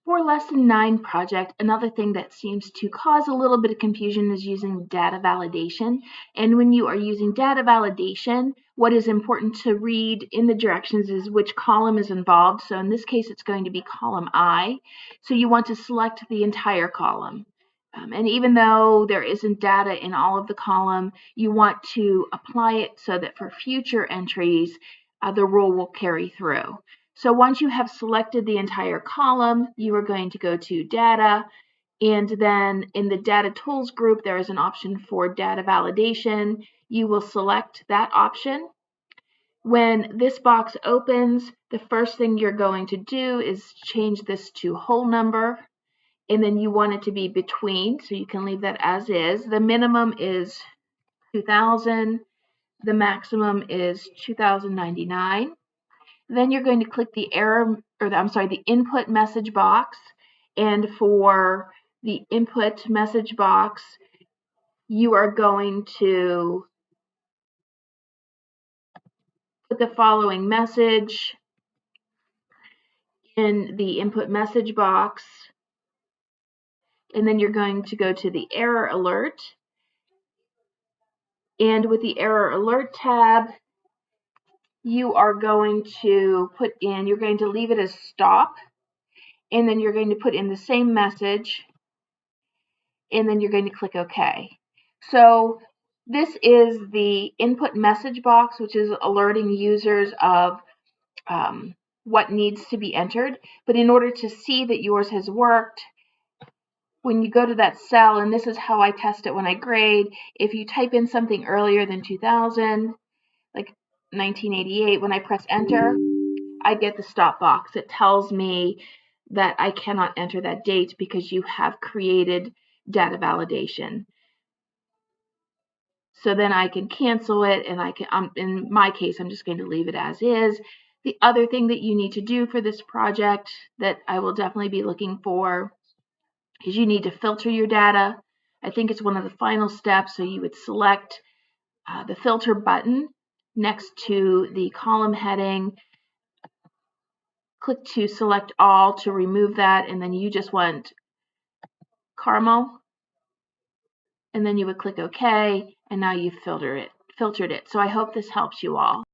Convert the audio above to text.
For Lesson 9 project, another thing that seems to cause a little bit of confusion is using data validation. And when you are using data validation, what is important to read in the directions is which column is involved. So in this case, it's going to be column I. So you want to select the entire column. And even though there isn't data in all of the column, you want to apply it so that for future entries, the rule will carry through. So once you have selected the entire column, you are going to go to Data, and then in the Data Tools group, there is an option for data validation. You will select that option. When this box opens, the first thing you're going to do is change this to whole number, and then you want it to be between, so you can leave that as is. The minimum is 2,000. The maximum is 2,099. Then you're going to click the the input message box. And for the input message box, you are going to put the following message in the input message box. And then you're going to go to the error alert. And with the error alert tab, you are going to you're going to leave it as stop. And then you're going to put in the same message, and then you're going to click OK. So this is the input message box, which is alerting users of what needs to be entered. But in order to see that yours has worked, when you go to that cell, and this is how I test it when I grade, if you type in something earlier than 2000, like 1988, when I press enter, I get the stop box. It tells me that I cannot enter that date because you have created data validation. So then I can cancel it, and in my case, I'm just going to leave it as is. The other thing that you need to do for this project that I will definitely be looking for is you need to filter your data. I think it's one of the final steps, so you would select the filter button next to the column heading. Click to select all to remove that, and then you just want caramel, and then you would click OK, and now you've filtered it. So I hope this helps you all.